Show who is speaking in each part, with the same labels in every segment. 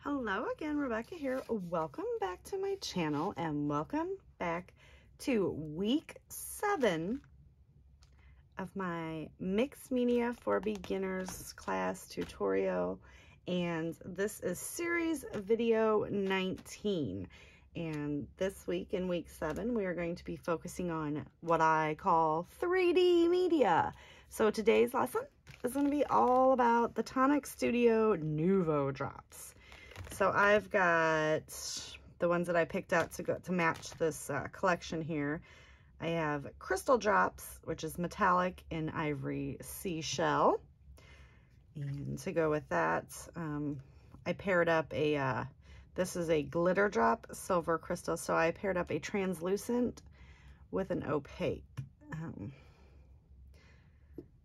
Speaker 1: Hello again, Rebecca here. Welcome back to my channel and welcome back to week 7 of my Mixed Media for Beginners class tutorial. And this is series video 19. And this week in week 7, we are going to be focusing on what I call 3D media. So today's lesson is going to be all about the Tonic Studio Nuvo drops. So I've got the ones that I picked out to match this collection here. I have Crystal Drops, which is metallic in ivory seashell. And to go with that, I paired up this is a glitter drop silver crystal. So I paired up a translucent with an opaque.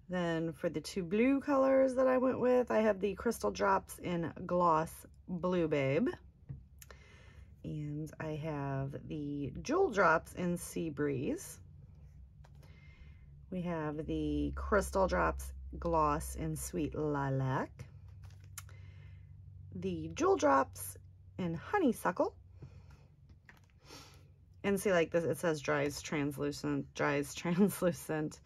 Speaker 1: Then for the two blue colors that I went with, I have the Crystal Drops in Gloss Blue Babe. And I have the Jewel Drops in Sea Breeze. We have the Crystal Drops Gloss in Sweet Lilac. The Jewel Drops in Honeysuckle. And see, like this, it says dries translucent, dries translucent,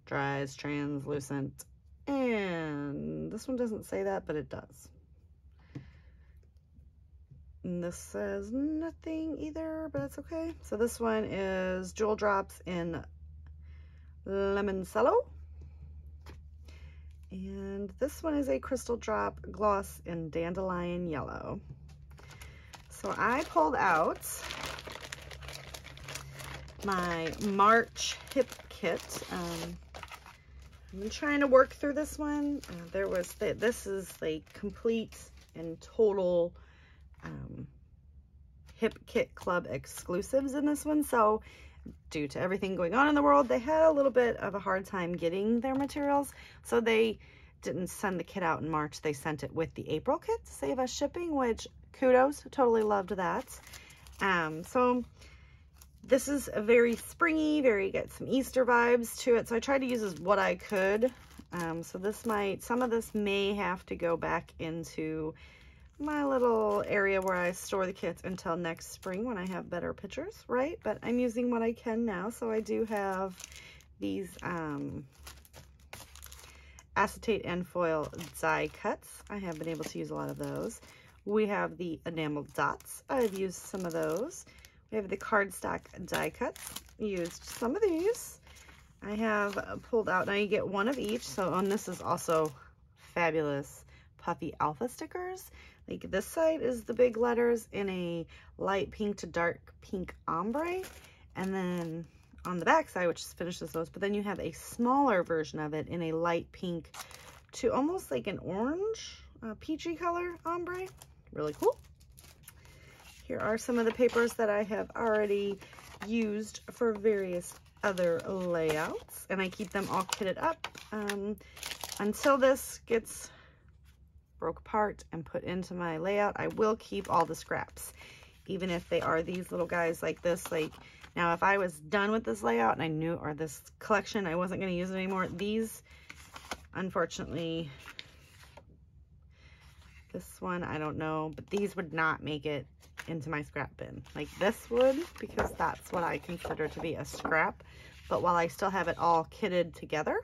Speaker 1: dries translucent. And this one doesn't say that, but it does. And this says nothing either, but it's okay. So this one is Jewel Drops in Lemoncello. And this one is a Crystal Drop Gloss in Dandelion Yellow. So I pulled out my March hip kit. I've been trying to work through this one. This is like complete and total Hip Kit Club exclusives in this one. So due to everything going on in the world, they had a little bit of a hard time getting their materials. So they didn't send the kit out in March. They sent it with the April kit to save us shipping, which kudos, totally loved that. So this is a very springy, get some Easter vibes to it. So I tried to use as what I could. So some of this may have to go back into my little area where I store the kits until next spring when I have better pictures, right? But I'm using what I can now. So I do have these acetate and foil die cuts. I have been able to use a lot of those. We have the enamel dots. I've used some of those. We have the cardstock die cuts. Used some of these. I have pulled out, now you get one of each. So on this is also fabulous puffy alpha stickers. Like this side is the big letters in a light pink to dark pink ombre. And then on the back side, which finishes those, but then you have a smaller version of it in a light pink to almost like an orange, peachy color ombre. Really cool. Here are some of the papers that I have already used for various other layouts. And I keep them all kitted up until this gets broke apart and put into my layout. I will keep all the scraps, even if they are these little guys like this. Like now, if I was done with this layout and I knew, or this collection, I wasn't going to use it anymore, these, unfortunately, this one, I don't know, but these would not make it into my scrap bin. Like this would, because that's what I consider to be a scrap. But while I still have it all kitted together.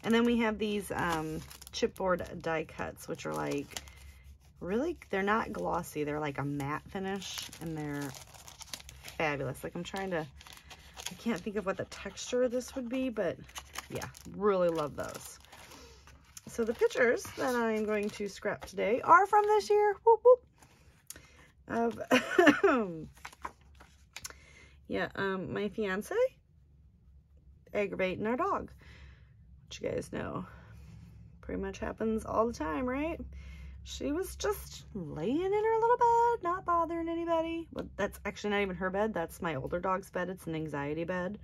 Speaker 1: And then we have these chipboard die cuts, which are like, really, they're not glossy. They're like a matte finish, and they're fabulous. Like I can't think of what the texture of this would be, but yeah, really love those. So the pictures that I'm going to scrap today are from this year. Whoop, whoop. My fiance aggravating our dog, which you guys know pretty much happens all the time, right? She was just laying in her little bed, not bothering anybody. Well, that's actually not even her bed. That's my older dog's bed. It's an anxiety bed.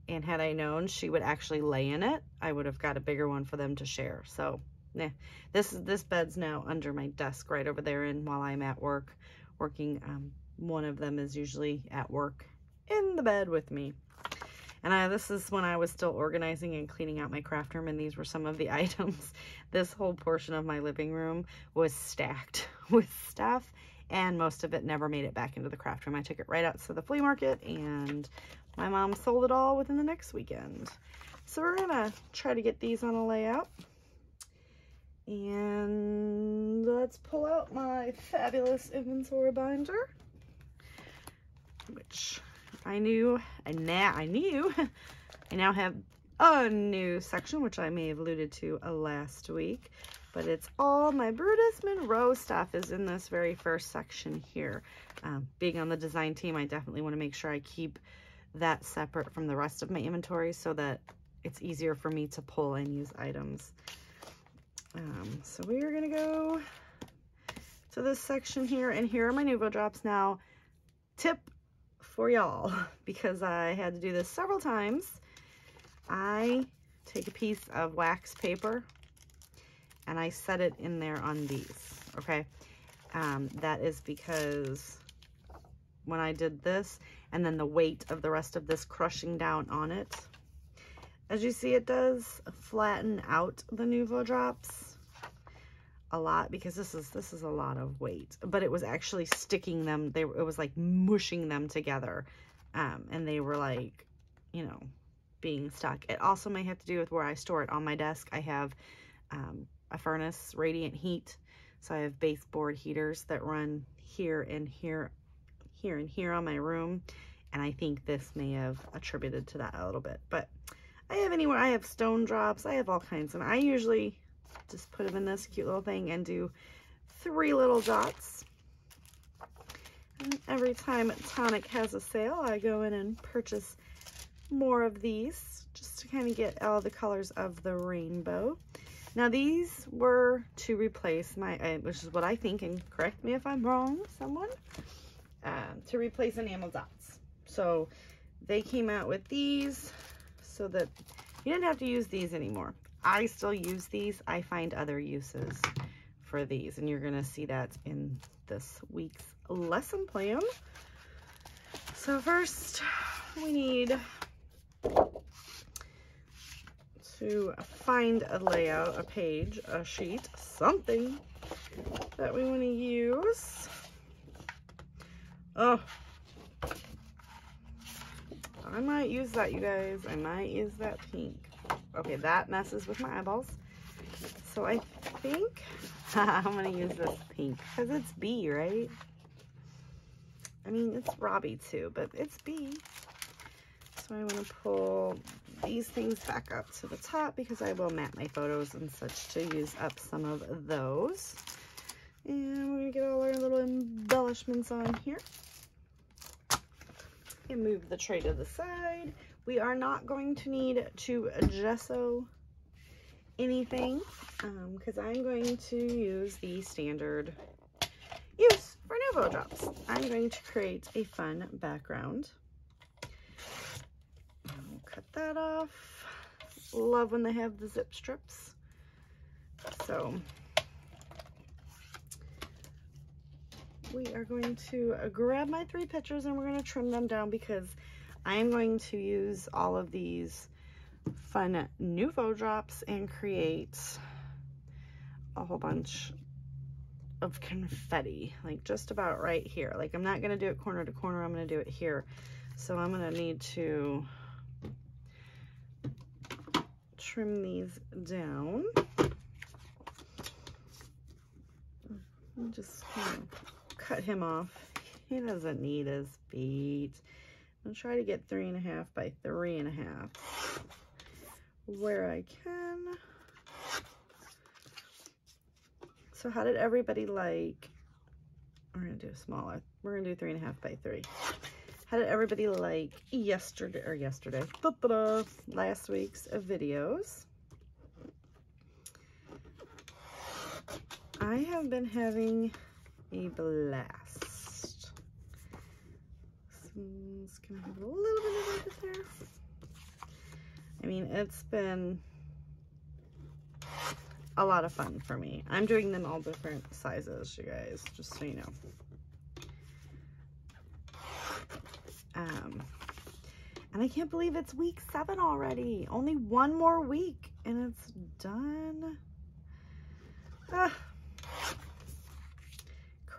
Speaker 1: And had I known she would actually lay in it, I would have got a bigger one for them to share. So, nah. This bed's now under my desk right over there, and while I'm at work working, one of them is usually at work in the bed with me. And this is when I was still organizing and cleaning out my craft room, and these were some of the items. This whole portion of my living room was stacked with stuff, and most of it never made it back into the craft room. I took it right out to the flea market, and my mom sold it all within the next weekend. So we're gonna try to get these on a layout. And let's pull out my fabulous inventory binder, which I now have a new section, which I may have alluded to last week, but it's all my Brutus Monroe stuff is in this very first section here. Being on the design team, I definitely want to make sure I keep that separate from the rest of my inventory so that it's easier for me to pull and use items. So we are going to go to this section here, and here are my Nuvo drops. Now, tip for y'all, because I had to do this several times, I take a piece of wax paper and I set it in there on these, okay? That is because when I did this, and then the weight of the rest of this crushing down on it, as you see, it does flatten out the Nuvo drops a lot, because this is a lot of weight, but it was actually sticking them. It was like mushing them together, and they were like, you know, being stuck. It also may have to do with where I store it on my desk. I have a furnace, radiant heat, so I have baseboard heaters that run here and here, here and here on my room, and I think this may have attributed to that a little bit. But I have stone drops, I have all kinds, and I usually just put them in this cute little thing and do 3 little dots. And every time Tonic has a sale, I go in and purchase more of these just to kind of get all the colors of the rainbow. Now these were to replace my, which is what I think, and correct me if I'm wrong, someone, to replace enamel dots. So they came out with these so that you didn't have to use these anymore. I still use these. I find other uses for these, and you're gonna see that in this week's lesson plan. So first we need to find a layout, a page, a sheet, something that we want to use. Oh, I might use that, you guys. I might use that pink. Okay, that messes with my eyeballs. So I think I'm going to use this pink because it's B, right? I mean, it's Robbie too, but it's B. So I want to pull these things back up to the top because I will map my photos and such to use up some of those. And we're going to get all our little embellishments on here. And move the tray to the side. We are not going to need to gesso anything because I'm going to use the standard use for Nuvo drops. I'm going to create a fun background. I'll cut that off. Love when they have the zip strips. So we are going to grab my 3 pictures and we're going to trim them down because I am going to use all of these fun Nuvo drops and create a whole bunch of confetti, like just about right here. Like I'm not going to do it corner to corner, I'm going to do it here. So I'm going to need to trim these down. And just cut him off. He doesn't need his feet. I'm gonna try to get 3.5 by 3.5 where I can. So how did everybody like, we're gonna do smaller. We're gonna do 3.5 by 3. How did everybody like last week's videos? I have been having a blast. It's gonna have a little bit of this there. I mean, it's been a lot of fun for me. I'm doing them all different sizes, you guys, just so you know. And I can't believe it's week 7 already. Only 1 more week and it's done.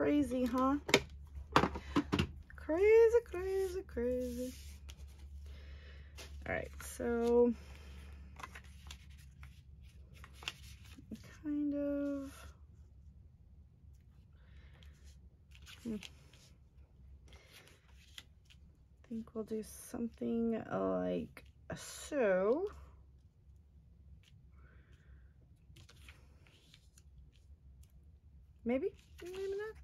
Speaker 1: Crazy, huh? Crazy, crazy, crazy. All right, so kind of I think we'll do something like so. Maybe, maybe not.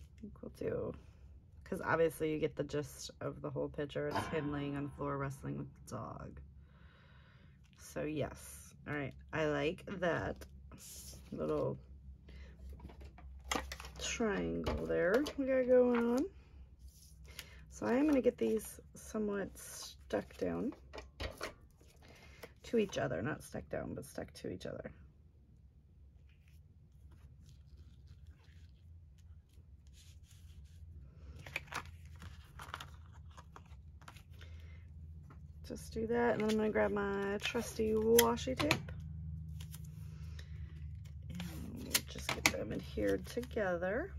Speaker 1: I think we'll do, because obviously you get the gist of the whole picture. It's him laying on the floor wrestling with the dog. So yes, all right, I like that little triangle there we got going on. So I am going to get these somewhat stuck down to each other, not stuck down, but stuck to each other. Just do that, and then I'm going to grab my trusty washi tape and just get them adhered together.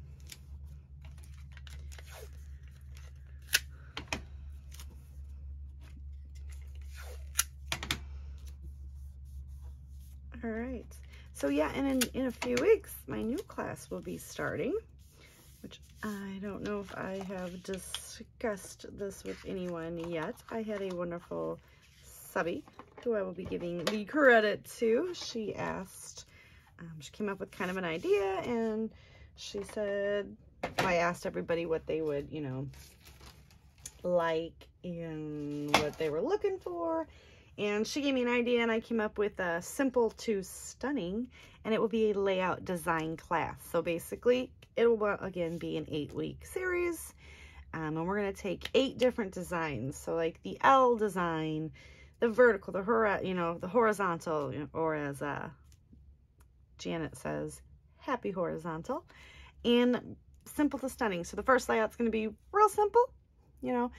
Speaker 1: All right, so yeah, and in a few weeks, my new class will be starting, which I don't know if I have discussed this with anyone yet. I had a wonderful subby who I will be giving the credit to. She asked, she came up with kind of an idea, and she said, I asked everybody what they would, you know, like and what they were looking for. And she gave me an idea, and I came up with a simple to stunning, and it will be a layout design class. So basically, it will, again, be an 8-week series, and we're going to take 8 different designs. So like the L design, the vertical, the horizontal, or as Janet says, happy horizontal, and simple to stunning. So the first layout's going to be real simple, you know,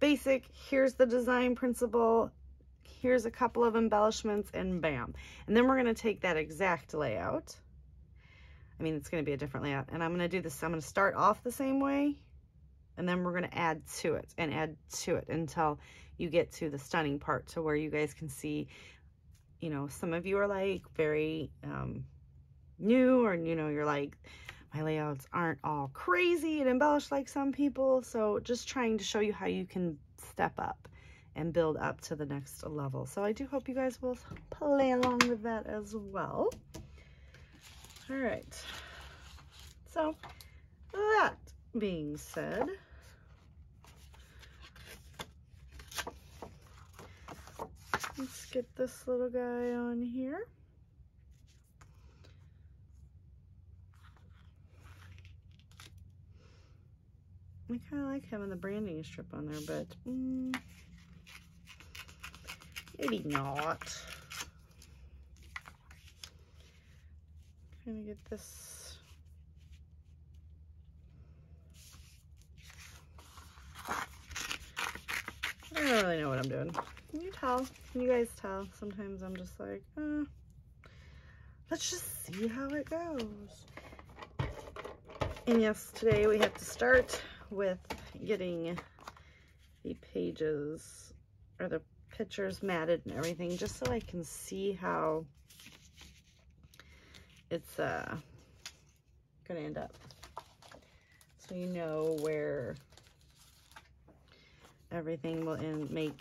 Speaker 1: basic. Here's the design principle. Here's a couple of embellishments, and bam. And then we're going to take that exact layout. I mean, it's going to be a different layout. And I'm going to do this. I'm going to start off the same way, and then we're going to add to it and add to it until you get to the stunning part, to where you guys can see, you know, some of you are like very new, or, you know, you're like, my layouts aren't all crazy and embellished like some people. So just trying to show you how you can step up and build up to the next level. So I do hope you guys will play along with that as well. All right. So that being said, let's get this little guy on here. I kind of like having the branding strip on there, but maybe not. Trying to get this. I don't really know what I'm doing. Can you tell? Can you guys tell? Sometimes I'm just like, let's just see how it goes. And yes, today we have to start with getting the pages, or the pictures, matted and everything, just so I can see how it's gonna end up, so you know where everything will make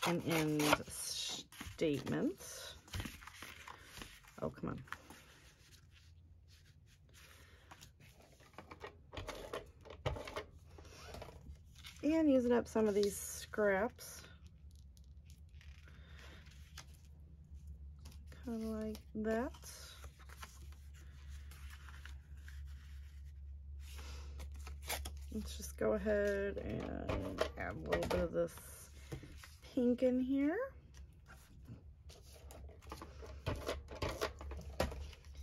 Speaker 1: an end statement. Oh, come on. And using up some of these scraps, kind of like that. Let's just go ahead and add a little bit of this pink in here.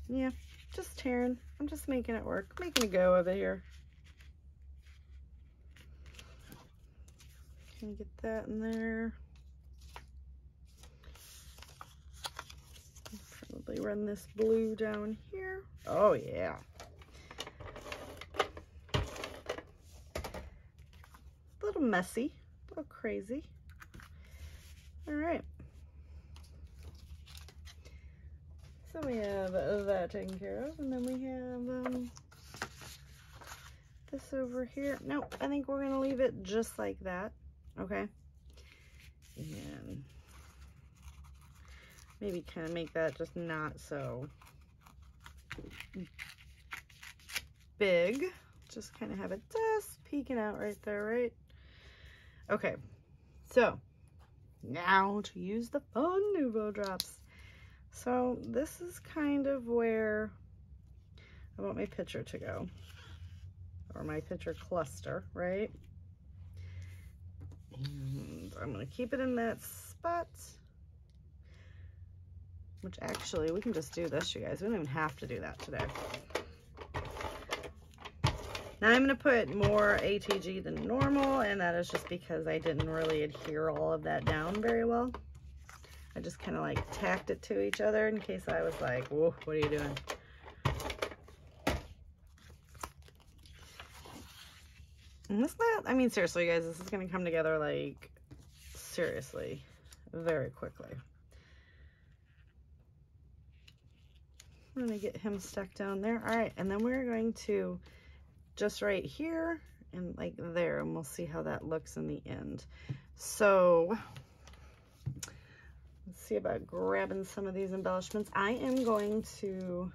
Speaker 1: Yeah, just tearing. I'm just making it work, making a go of it here. Can you get that in there? run this blue down here. Oh yeah. A little messy, a little crazy. All right. So we have that taken care of, and then we have this over here. Nope, I think we're gonna leave it just like that. Okay. And maybe kind of make that just not so big. Just kind of have it just peeking out right there, right? Okay, so now to use the fun Nuvo drops. So this is kind of where I want my picture to go, or my picture cluster, right? And I'm gonna keep it in that spot, which actually we can just do this, you guys. We don't even have to do that today. Now I'm gonna put more ATG than normal, and that is just because I didn't really adhere all of that down very well. I just kind of like tacked it to each other in case I was like, whoa, what are you doing? And this, I mean, seriously, guys, this is going to come together like, seriously, very quickly. I'm going to get him stuck down there. All right, and then we're going to just right here and like there, and we'll see how that looks in the end. So let's see about grabbing some of these embellishments. I am going to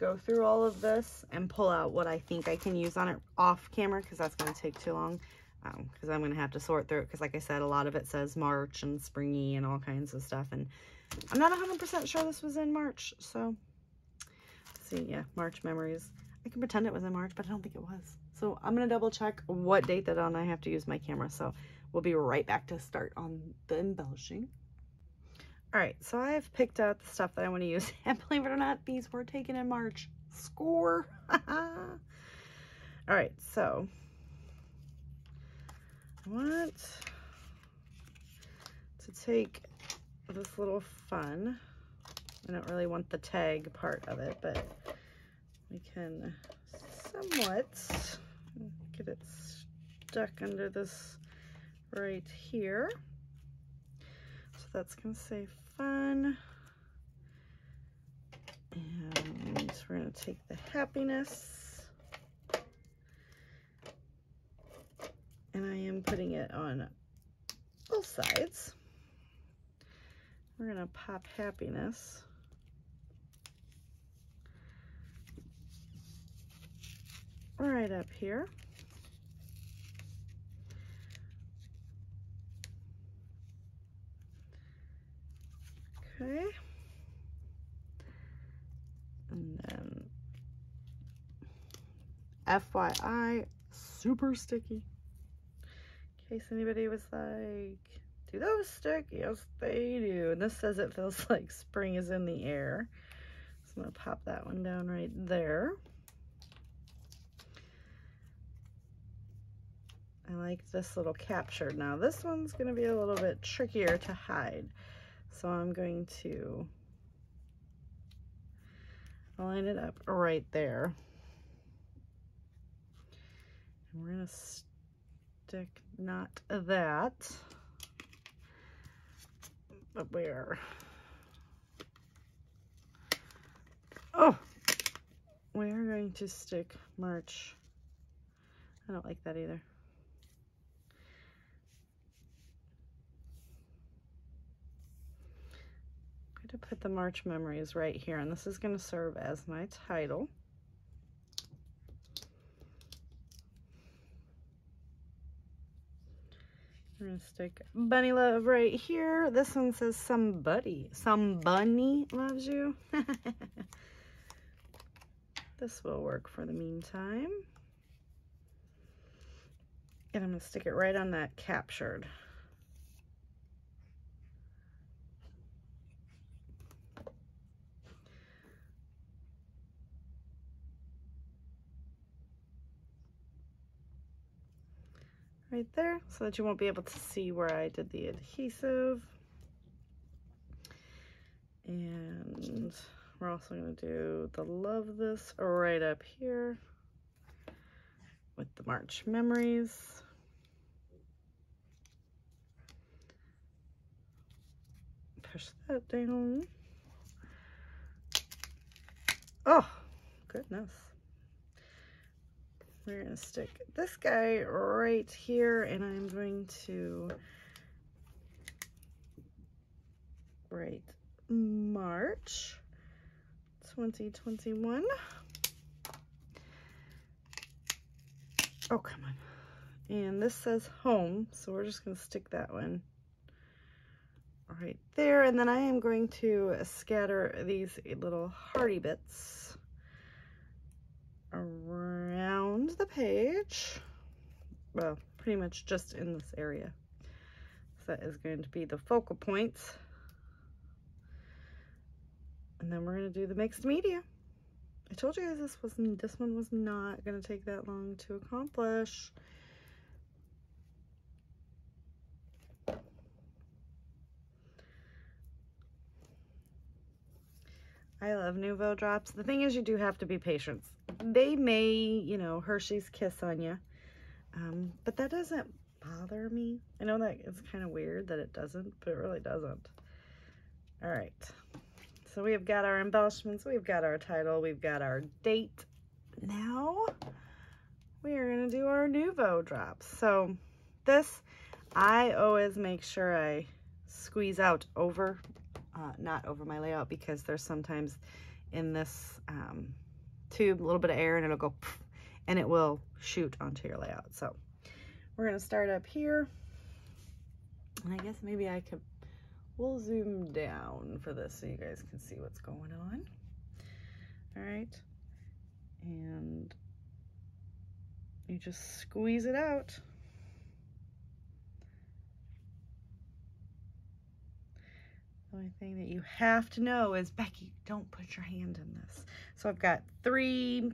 Speaker 1: go through all of this and pull out what I think I can use on it off camera, because that's going to take too long, because I'm going to have to sort through it, because like I said, a lot of it says March and springy and all kinds of stuff, and I'm not 100% sure this was in March. So let's see. Yeah, March memories. I can pretend it was in March, but I don't think it was. So I'm going to double check what date that on I have to use my camera. So we'll be right back to start on the embellishing. All right, so I have picked out the stuff that I want to use, and believe it or not, these were taken in March. Score! All right, so I want to take this little fun. I don't really want the tag part of it, but we can somewhat get it stuck under this right here. So that's going to say fun. And we're going to take the happiness. And I am putting it on both sides. We're going to pop happiness right up here. Okay. And then FYI, super sticky. In case anybody was like, do those stick? Yes, they do. And this says it feels like spring is in the air. So I'm going to pop that one down right there. I like this little captured. Now this one's going to be a little bit trickier to hide. So I'm going to line it up right there. And we're going to stick not that, but where? Oh, we are going to stick March. I don't like that either. I'm going to put the March memories right here, and this is going to serve as my title. I'm going to stick Bunny Love right here. This one says somebody loves you. This will work for the meantime. And I'm going to stick it right on that captured. Right there, so that you won't be able to see where I did the adhesive. And we're also going to do the Love This right up here with the March Memories. Push that down. Oh, goodness. We're going to stick this guy right here, and I'm going to write March 2021. Oh, come on. And this says home, so we're just going to stick that one right there. And then I am going to scatter these little hearty bits around the page. Well, pretty much just in this area. So that is going to be the focal points. And then we're going to do the mixed media. I told you guys this one was not going to take that long to accomplish. I love Nuvo drops. The thing is, you do have to be patient. They may, you know, Hershey's Kiss on you, but that doesn't bother me. I know that it's kind of weird that it doesn't, but it really doesn't. All right. So we've got our embellishments, we've got our title, we've got our date. Now we are going to do our Nuvo drops. So this, I always make sure I squeeze out over, not over my layout, because there's sometimes in this tube a little bit of air and it'll go poof, and it will shoot onto your layout. So we're going to start up here. And I guess maybe we'll zoom down for this so you guys can see what's going on. All right. And you just squeeze it out. The only thing that you have to know is, Becky, don't put your hand in this. So I've got 3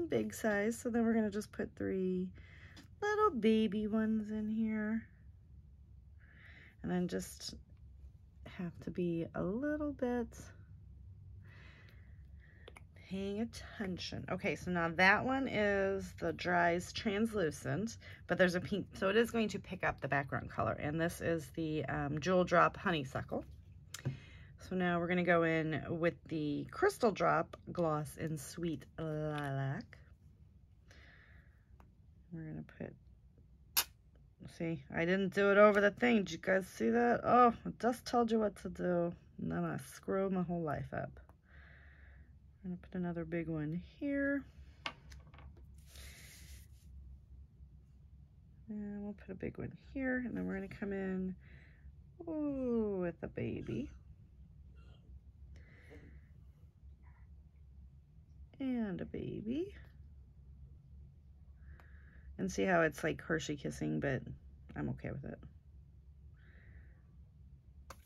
Speaker 1: big size, so then we're going to just put 3 little baby ones in here. And then just have to be a little bit paying attention. Okay, so now that one is the Dries Translucent, but there's a pink, so it is going to pick up the background color. And this is the Jewel Drop Honeysuckle. So now we're going to go in with the Crystal Drop Gloss in Sweet Lilac. We're going to put, see, I didn't do it over the thing. Did you guys see that? Oh, I just told you what to do. And then I screwed my whole life up. I'm going to put another big one here. And we'll put a big one here. And then we're going to come in with a baby. And a baby. And see how it's like Hershey kissing, but I'm okay with it.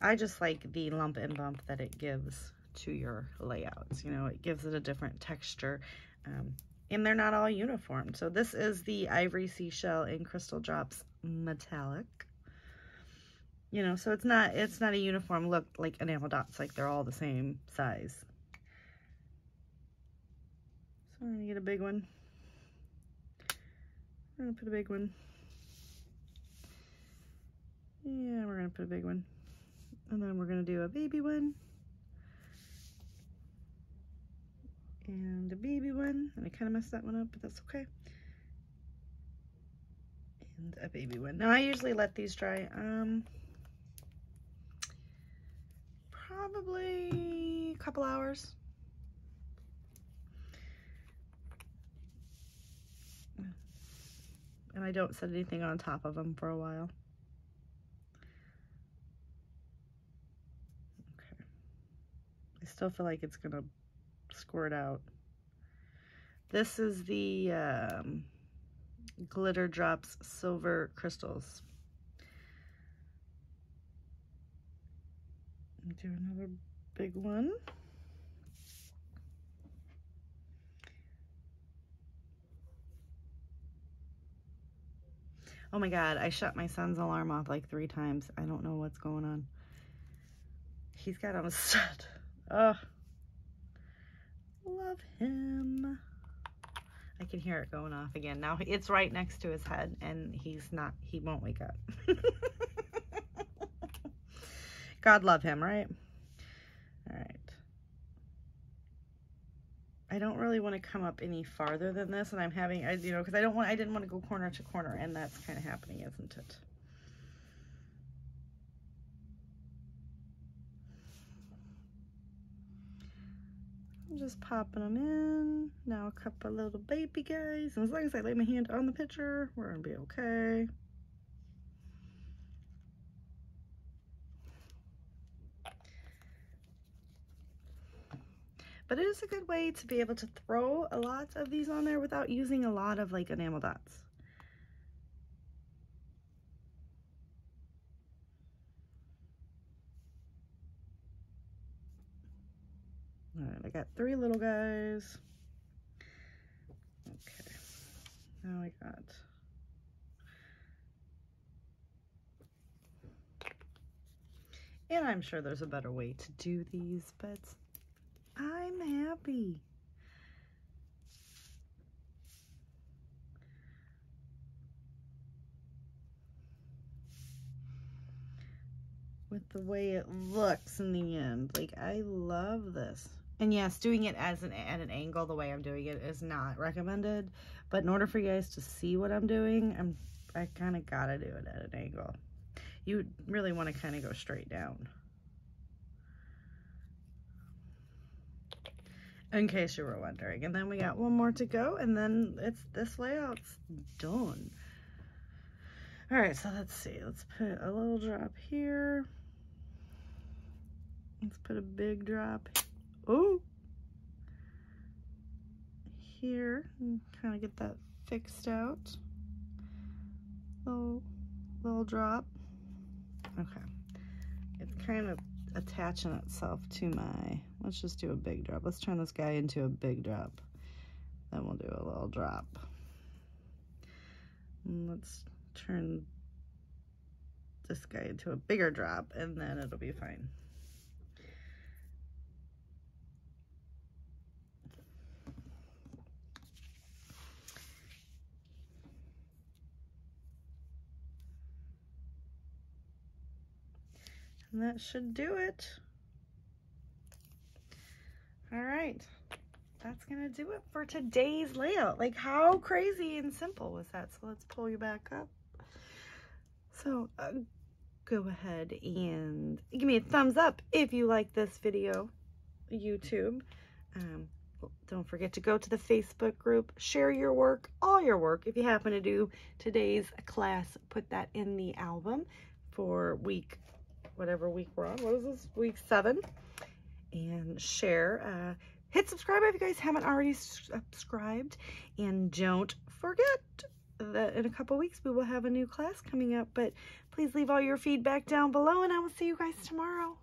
Speaker 1: I just like the lump and bump that it gives to your layouts. You know, it gives it a different texture. And they're not all uniform. So this is the Ivory Seashell in Crystal Drops Metallic. You know, so it's not a uniform look like enamel dots, like they're all the same size. So I'm gonna get a big one. We're gonna put a big one. Yeah, we're gonna put a big one. And then we're gonna do a baby one. And a baby one. And I kind of messed that one up, but that's okay. And a baby one. Now I usually let these dry probably a couple hours. And I don't set anything on top of them for a while. Okay. I still feel like it's gonna squirt out. This is the Glitter Drops Silver Crystals. Do another big one. Oh my God, I shut my son's alarm off like 3 times. I don't know what's going on. he's got on a stud. Oh, love him. I can hear it going off again. Now it's right next to his head and he won't wake up. God love him, right? All right. I don't really want to come up any farther than this, and I'm having, you know, because I didn't want to go corner to corner, and that's kind of happening, isn't it? I'm just popping them in. Now a couple little baby guys, and as long as I lay my hand on the picture, we're gonna be okay. But it is a good way to be able to throw a lot of these on there without using a lot of like enamel dots. All right, I got 3 little guys. Okay, now I got and I'm sure there's a better way to do these, but I'm happy. With the way it looks in the end. Like, I love this. And yes, doing it at an angle the way I'm doing it is not recommended. But in order for you guys to see what I'm doing, I kind of gotta do it at an angle. You really want to kind of go straight down. In case you were wondering. And then we got one more to go, and then this layout's done. All right, so let's see. Let's put a little drop here. Let's put a big drop. Oh, here, and kind of get that fixed out. Little drop. Okay, it's kind of attaching itself to my. Let's just do a big drop. Let's turn this guy into a big drop. Then we'll do a little drop. And let's turn this guy into a bigger drop, and then it'll be fine. And that should do it. All right, that's gonna do it for today's layout. Like, how crazy and simple was that? So let's pull you back up. So go ahead and give me a thumbs up if you like this video, YouTube. Don't forget to go to the Facebook group, share your work, all your work. If you happen to do today's class, put that in the album for week, whatever week we're on. What is this? Week 7. And share. Hit subscribe if you guys haven't already subscribed. And don't forget that in a couple weeks we will have a new class coming up. But please leave all your feedback down below, and I will see you guys tomorrow.